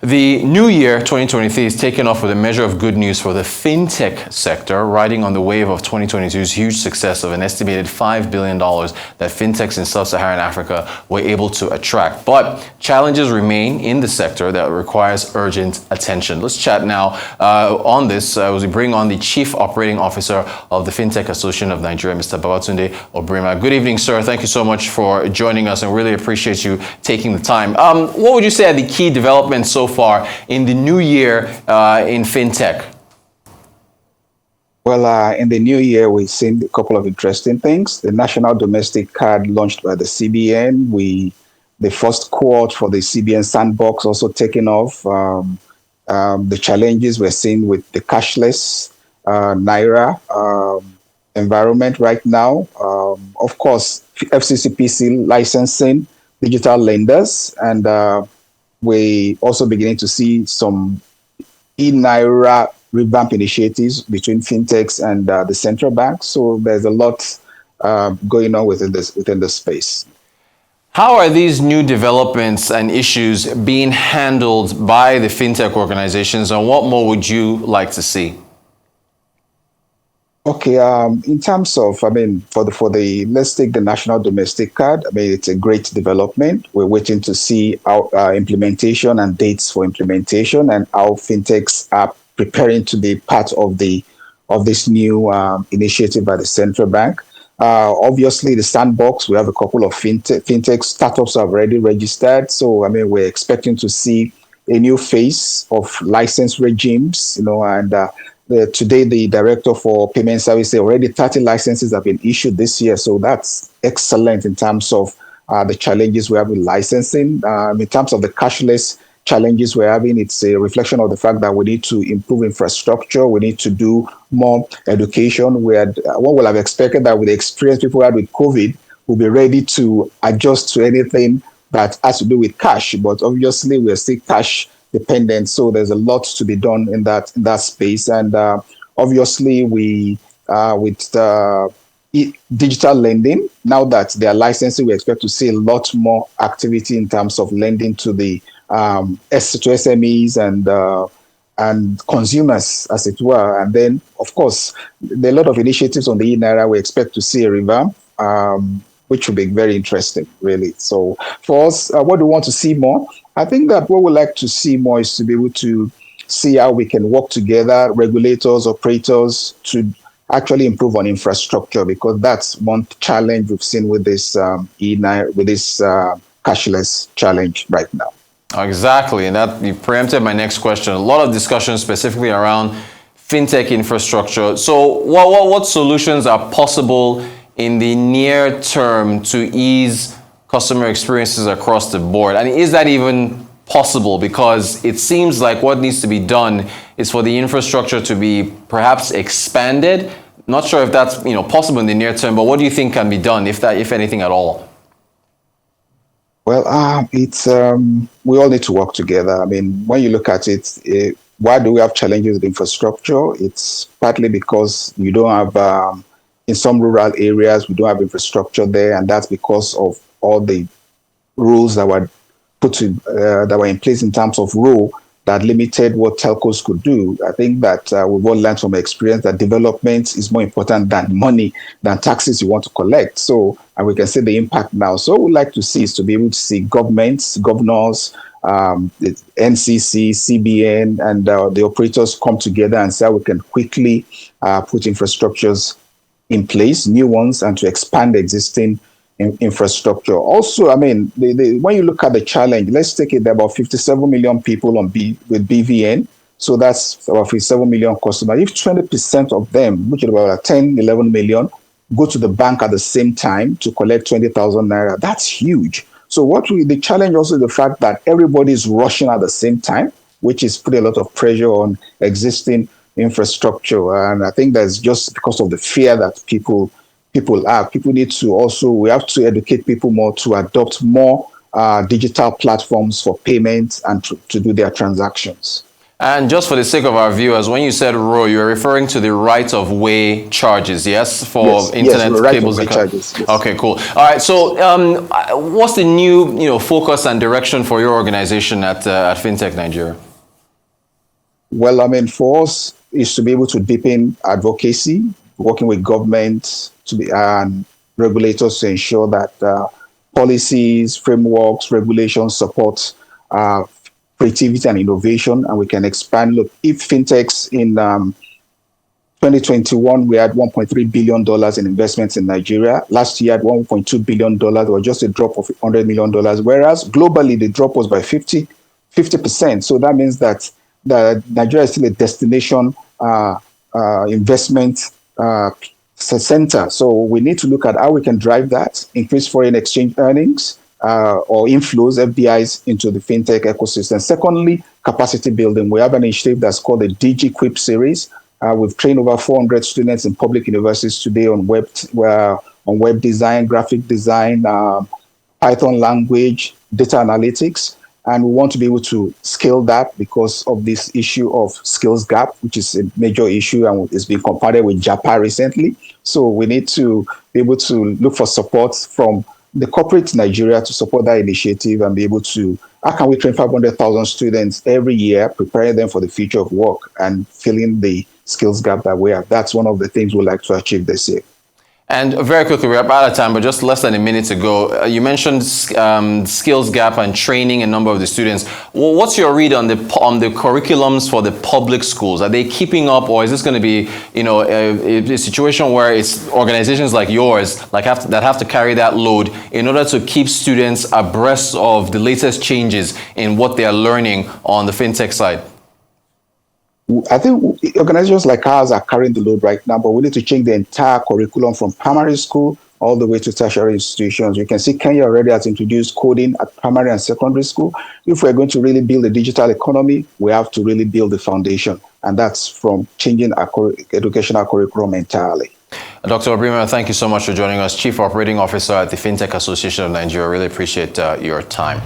The new year, 2023, is taken off with a measure of good news for the fintech sector, riding on the wave of 2022's huge success of an estimated $5 billion that fintechs in sub-Saharan Africa were able to attract. But challenges remain in the sector that requires urgent attention. Let's chat now on this as we bring on the Chief Operating Officer of the Fintech Association of Nigeria, Mr. Babatunde Obrimah. Good evening, sir. Thank you so much for joining us, and really appreciate you taking the time. What would you say are the key developments so far in the new year in fintech? Well, in the new year, we've seen a couple of interesting things. The National Domestic Card launched by the CBN. The first cohort for the CBN Sandbox also taken off. The challenges we're seeing with the cashless Naira environment right now. Of course, FCCPC licensing digital lenders, and we also beginning to see some e-Naira revamp initiatives between fintechs and the central bank. So there's a lot going on within this space. How are these new developments and issues being handled by the fintech organizations, and what more would you like to see? Okay, in terms of, let's take the National Domestic Card. It's a great development. We're waiting to see our implementation and dates for implementation, and how fintechs are preparing to be part of this new initiative by the central bank. Obviously, the sandbox, we have a couple of fintech startups have already registered. So, we're expecting to see a new phase of license regimes, and today, the director for payment services, already 30 licenses have been issued this year. So that's excellent in terms of the challenges we have with licensing. In terms of the cashless challenges we're having, it's a reflection of the fact that we need to improve infrastructure. We need to do more education. One would have expected that with the experience people had with COVID, we'll be ready to adjust to anything that has to do with cash. But obviously, we're still cash dependent, so there's a lot to be done in that space. And obviously, with digital lending, now that they are licensing, we expect to see a lot more activity in terms of lending to the to SMEs and consumers, as it were. And then, of course, there are a lot of initiatives on the e-Naira. We expect to see a revamp, which will be very interesting, really. So for us, what do we want to see more? I think that what we'd like to see more is to be able to see how we can work together, regulators, operators, to actually improve on infrastructure, because that's one challenge we've seen with this cashless challenge right now. Exactly, and that you preempted my next question. A lot of discussion specifically around fintech infrastructure. So what solutions are possible in the near term to ease customer experiences across the board? And is that even possible? Because it seems like what needs to be done is for the infrastructure to be perhaps expanded. Not sure if that's possible in the near term, but what do you think can be done, if anything at all? Well, it's we all need to work together. When you look at it, why do we have challenges with infrastructure? It's partly because you don't have in some rural areas, we don't have infrastructure there, and that's because of all the rules that were in place in terms of rule that limited what telcos could do. I think that we've all learned from experience that development is more important than money, than taxes you want to collect. So, and we can see the impact now. So what we'd like to see is to be able to see governments, governors, the NCC, CBN, and the operators come together and say how we can quickly put infrastructures in place, new ones, and to expand existing infrastructure. Also, when you look at the challenge, let's take it, there are about 57 million people with BVN. So that's about 57 million customers. If 20% of them, which is about 10, 11 million, go to the bank at the same time to collect 20,000 Naira, that's huge. So the challenge also is the fact that everybody is rushing at the same time, which is putting a lot of pressure on existing infrastructure. And I think that's just because of the fear that people have. We have to educate people more to adopt more digital platforms for payments and to do their transactions. And just for the sake of our viewers, when you said ROE, you're referring to the right-of-way charges, yes, for internet cables and charges. Yes. Okay, cool. All right. So, what's the new, focus and direction for your organization at Fintech Nigeria? Well, I mean, for us is to be able to deepen advocacy, working with government and regulators to ensure that policies, frameworks, regulations support creativity and innovation, and we can expand. Look, if fintechs in 2021, we had $1.3 billion in investments in Nigeria. Last year, at $1.2 billion, there was just a drop of $100 million, whereas globally, the drop was by 50%. So that means that Nigeria is still a destination investment center. So we need to look at how we can drive that, increase foreign exchange earnings, or inflows, FDIs, into the fintech ecosystem. Secondly, capacity building. We have an initiative that's called the DG Quip series. We've trained over 400 students in public universities today on web design, graphic design, Python language, data analytics. And we want to be able to scale that because of this issue of skills gap, which is a major issue and is being compounded with JAPA recently. So we need to be able to look for support from the corporate Nigeria to support that initiative and be able to, how can we train 500,000 students every year, preparing them for the future of work and filling the skills gap that we have. That's one of the things we'd like to achieve this year. And very quickly, we're out of time, but just less than a minute ago, you mentioned skills gap and training a number of the students. Well, what's your read on the curriculums for the public schools? Are they keeping up, or is this going to be, a situation where it's organizations like yours that have to carry that load in order to keep students abreast of the latest changes in what they are learning on the fintech side? I think organizations like ours are carrying the load right now, but we need to change the entire curriculum from primary school all the way to tertiary institutions. You can see Kenya already has introduced coding at primary and secondary school. If we're going to really build a digital economy, we have to really build the foundation, and that's from changing our educational curriculum entirely. Dr. Obrimah, thank you so much for joining us, Chief Operating Officer at the Fintech Association of Nigeria. Really appreciate your time.